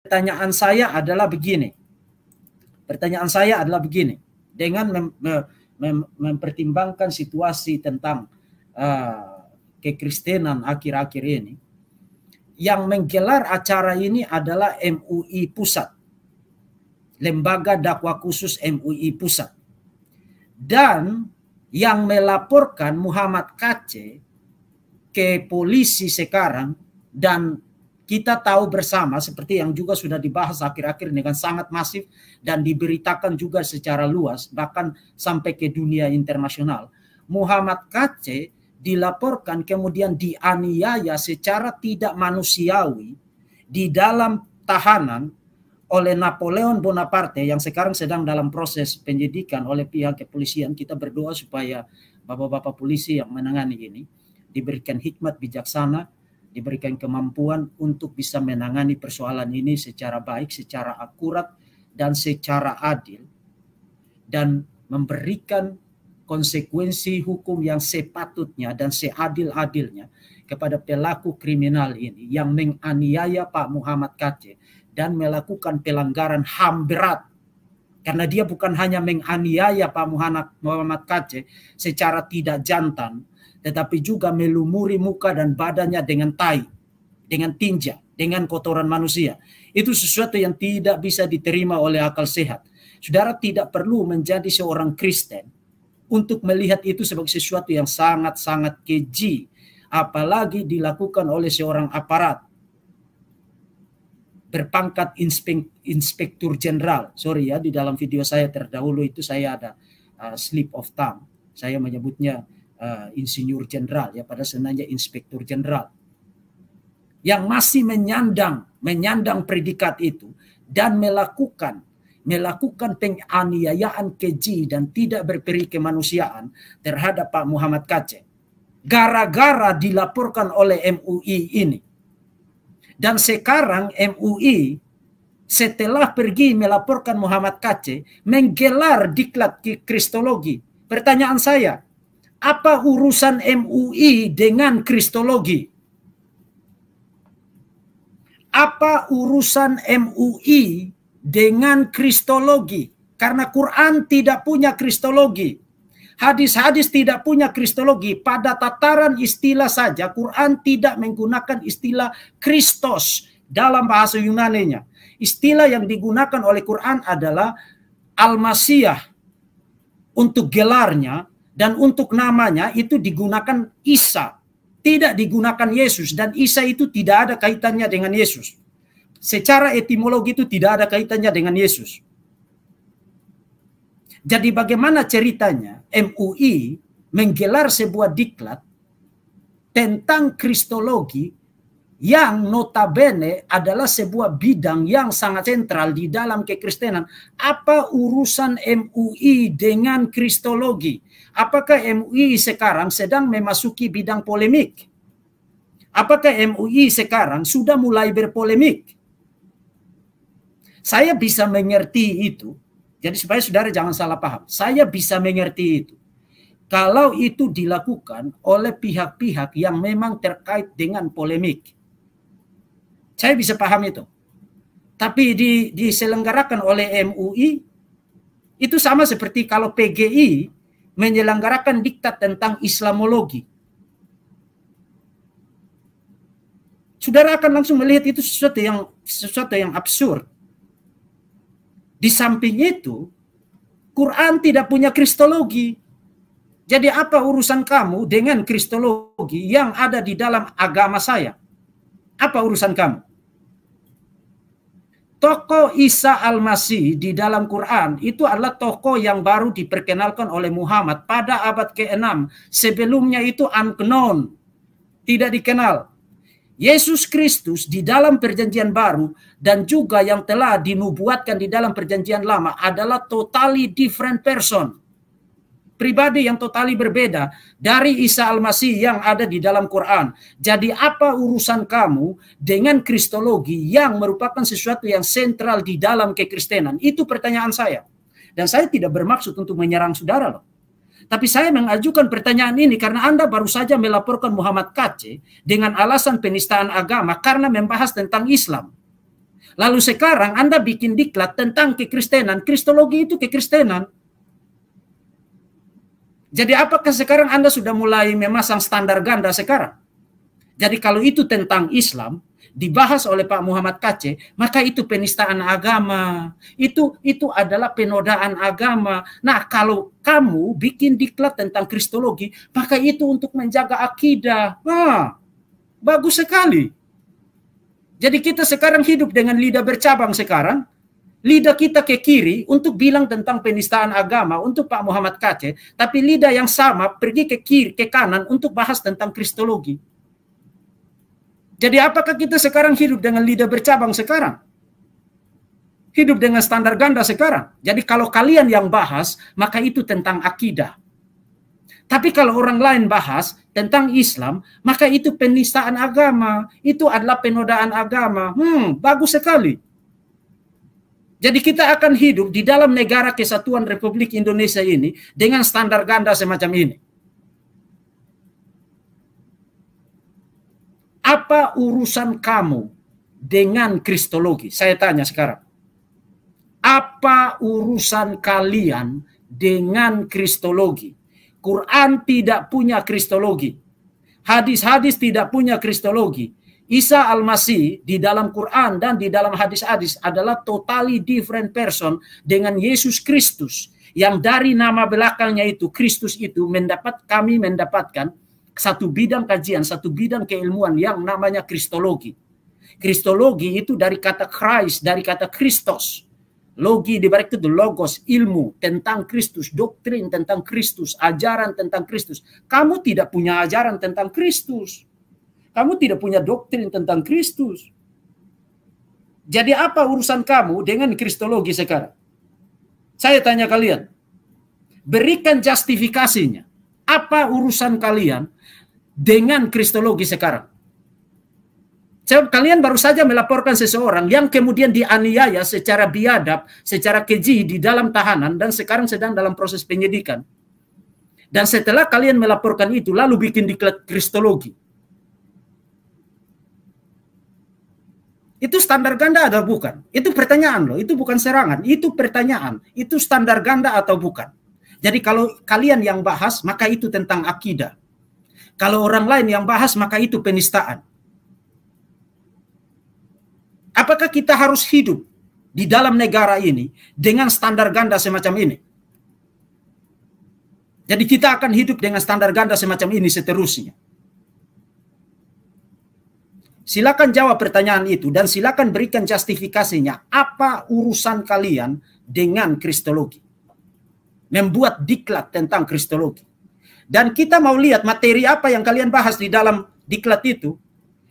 Pertanyaan saya adalah begini. Dengan mempertimbangkan situasi tentang kekristenan akhir-akhir ini, yang menggelar acara ini adalah MUI Pusat, Lembaga Dakwah Khusus MUI Pusat. Dan yang melaporkan Muhammad KC ke polisi sekarang, dan kita tahu bersama seperti yang juga sudah dibahas akhir-akhir dengan sangat masif dan diberitakan juga secara luas bahkan sampai ke dunia internasional. Muhammad KC dilaporkan kemudian dianiaya secara tidak manusiawi di dalam tahanan oleh Napoleon Bonaparte yang sekarang sedang dalam proses penyidikan oleh pihak kepolisian. Kita berdoa supaya bapak-bapak polisi yang menangani ini diberikan hikmat bijaksana, diberikan kemampuan untuk bisa menangani persoalan ini secara baik, secara akurat, dan secara adil, dan memberikan konsekuensi hukum yang sepatutnya dan seadil-adilnya kepada pelaku kriminal ini yang menganiaya Pak Muhammad KC dan melakukan pelanggaran HAM berat. Karena dia bukan hanya menganiaya Pak Muhammad KC secara tidak jantan, tetapi juga melumuri muka dan badannya dengan tai, dengan tinja, dengan kotoran manusia. Itu sesuatu yang tidak bisa diterima oleh akal sehat. Saudara tidak perlu menjadi seorang Kristen untuk melihat itu sebagai sesuatu yang sangat-sangat keji, apalagi dilakukan oleh seorang aparat berpangkat inspektur jenderal. Sorry ya, di dalam video saya terdahulu itu saya ada slip of tongue. Saya menyebutnya insinyur jenderal, ya, pada sebenarnya inspektur jenderal, yang masih menyandang predikat itu dan melakukan penganiayaan keji dan tidak berperi kemanusiaan terhadap Pak Muhammad KC gara-gara dilaporkan oleh MUI ini. Dan sekarang MUI setelah pergi melaporkan Muhammad KC menggelar diklat kristologi. Pertanyaan saya, apa urusan MUI dengan kristologi? Apa urusan MUI dengan kristologi? Karena Quran tidak punya kristologi. Hadis-hadis tidak punya kristologi. Pada tataran istilah saja, Quran tidak menggunakan istilah Kristos dalam bahasa Yunaninya. Istilah yang digunakan oleh Quran adalah Al-Masiyah untuk gelarnya, dan untuk namanya itu digunakan Isa, tidak digunakan Yesus, dan Isa itu tidak ada kaitannya dengan Yesus. Secara etimologi itu tidak ada kaitannya dengan Yesus. Jadi bagaimana ceritanya MUI menggelar sebuah diklat tentang kristologi yang notabene adalah sebuah bidang yang sangat sentral di dalam kekristenan? Apa urusan MUI dengan kristologi? Apakah MUI sekarang sedang memasuki bidang polemik? Apakah MUI sekarang sudah mulai berpolemik? Saya bisa mengerti itu. Jadi supaya saudara jangan salah paham. Saya bisa mengerti itu kalau itu dilakukan oleh pihak-pihak yang memang terkait dengan polemik. Saya bisa paham itu. Tapi diselenggarakan oleh MUI, itu sama seperti kalau PGI menyelenggarakan diktat tentang Islamologi. Saudara akan langsung melihat itu sesuatu yang absurd. Di samping itu, Quran tidak punya kristologi. Jadi apa urusan kamu dengan kristologi yang ada di dalam agama saya? Apa urusan kamu? Tokoh Isa Al-Masih di dalam Quran itu adalah tokoh yang baru diperkenalkan oleh Muhammad pada abad ke-6. Sebelumnya itu unknown, tidak dikenal. Yesus Kristus di dalam perjanjian baru dan juga yang telah dinubuatkan di dalam perjanjian lama adalah totally different person. Pribadi yang totali berbeda dari Isa Al-Masih yang ada di dalam Quran. Jadi apa urusan kamu dengan kristologi yang merupakan sesuatu yang sentral di dalam kekristenan? Itu pertanyaan saya. Dan saya tidak bermaksud untuk menyerang saudara loh. Tapi saya mengajukan pertanyaan ini karena Anda baru saja melaporkan Muhammad Kc dengan alasan penistaan agama karena membahas tentang Islam. Lalu sekarang Anda bikin diklat tentang kekristenan, kristologi itu kekristenan. Jadi apakah sekarang Anda sudah mulai memasang standar ganda sekarang? Jadi kalau itu tentang Islam, dibahas oleh Pak Muhammad Kc, maka itu penistaan agama. Itu adalah penodaan agama. Nah, kalau kamu bikin diklat tentang kristologi, maka itu untuk menjaga akidah. Nah, bagus sekali. Jadi kita sekarang hidup dengan lidah bercabang sekarang. Lidah kita ke kiri untuk bilang tentang penistaan agama untuk Pak Muhammad Kc, tapi lidah yang sama pergi ke kiri, ke kanan untuk bahas tentang kristologi. Jadi apakah kita sekarang hidup dengan lidah bercabang sekarang? Hidup dengan standar ganda sekarang. Jadi kalau kalian yang bahas, maka itu tentang akidah. Tapi kalau orang lain bahas tentang Islam, maka itu penistaan agama. Itu adalah penodaan agama. Bagus sekali. Jadi kita akan hidup di dalam negara kesatuan Republik Indonesia ini dengan standar ganda semacam ini. Apa urusan kamu dengan kristologi? Saya tanya sekarang. Apa urusan kalian dengan kristologi? Quran tidak punya kristologi. Hadis-hadis tidak punya kristologi. Isa Al-Masih di dalam Quran dan di dalam hadis-hadis adalah totally different person dengan Yesus Kristus. Yang dari nama belakangnya itu, Kristus itu, kami mendapatkan satu bidang kajian, satu bidang keilmuan yang namanya kristologi. Kristologi itu dari kata Christ, dari kata Kristos. Logi dibalik itu logos, ilmu tentang Kristus, doktrin tentang Kristus, ajaran tentang Kristus. Kamu tidak punya ajaran tentang Kristus. Kamu tidak punya doktrin tentang Kristus. Jadi apa urusan kamu dengan kristologi sekarang? Saya tanya kalian, berikan justifikasinya. Apa urusan kalian dengan kristologi sekarang? Kalian baru saja melaporkan seseorang yang kemudian dianiaya secara biadab, secara keji di dalam tahanan dan sekarang sedang dalam proses penyidikan. Dan setelah kalian melaporkan itu, lalu bikin diklat kristologi. Itu standar ganda atau bukan? Itu pertanyaan loh, itu bukan serangan, itu pertanyaan. Itu standar ganda atau bukan? Jadi kalau kalian yang bahas, maka itu tentang akidah. Kalau orang lain yang bahas, maka itu penistaan. Apakah kita harus hidup di dalam negara ini dengan standar ganda semacam ini? Jadi kita akan hidup dengan standar ganda semacam ini seterusnya. Silakan jawab pertanyaan itu dan silakan berikan justifikasinya. Apa urusan kalian dengan kristologi? Membuat diklat tentang kristologi. Dan kita mau lihat materi apa yang kalian bahas di dalam diklat itu.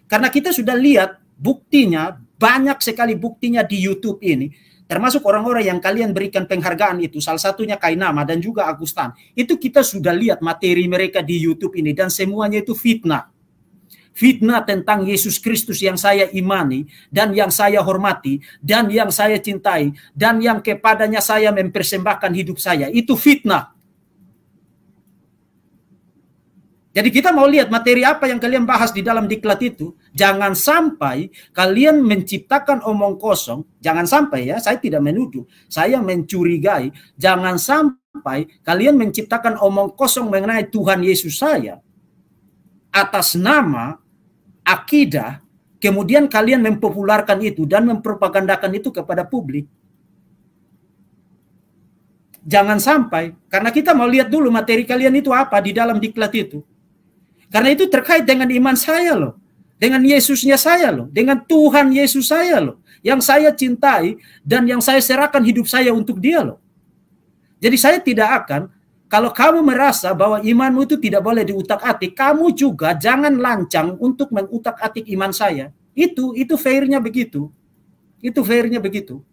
Karena kita sudah lihat buktinya, banyak sekali buktinya di YouTube ini. Termasuk orang-orang yang kalian berikan penghargaan itu. Salah satunya Kainama dan juga Agustan. Itu kita sudah lihat materi mereka di YouTube ini. Dan semuanya itu fitnah. Fitnah tentang Yesus Kristus yang saya imani. Dan yang saya hormati. Dan yang saya cintai. Dan yang kepadanya saya mempersembahkan hidup saya. Itu fitnah. Jadi kita mau lihat materi apa yang kalian bahas di dalam diklat itu. Jangan sampai kalian menciptakan omong kosong. Jangan sampai ya, saya tidak menuduh. Saya mencurigai. Jangan sampai kalian menciptakan omong kosong mengenai Tuhan Yesus saya. Atas nama akidah, kemudian kalian mempopularkan itu dan mempropagandakan itu kepada publik. Jangan sampai, karena kita mau lihat dulu materi kalian itu apa di dalam diklat itu. Karena itu terkait dengan iman saya loh. Dengan Yesusnya saya loh. Dengan Tuhan Yesus saya loh. Yang saya cintai dan yang saya serahkan hidup saya untuk dia loh. Jadi saya tidak akan, kalau kamu merasa bahwa imanmu itu tidak boleh diutak-atik, kamu juga jangan lancang untuk mengutak-atik iman saya. Itu fairnya begitu. Itu fairnya begitu.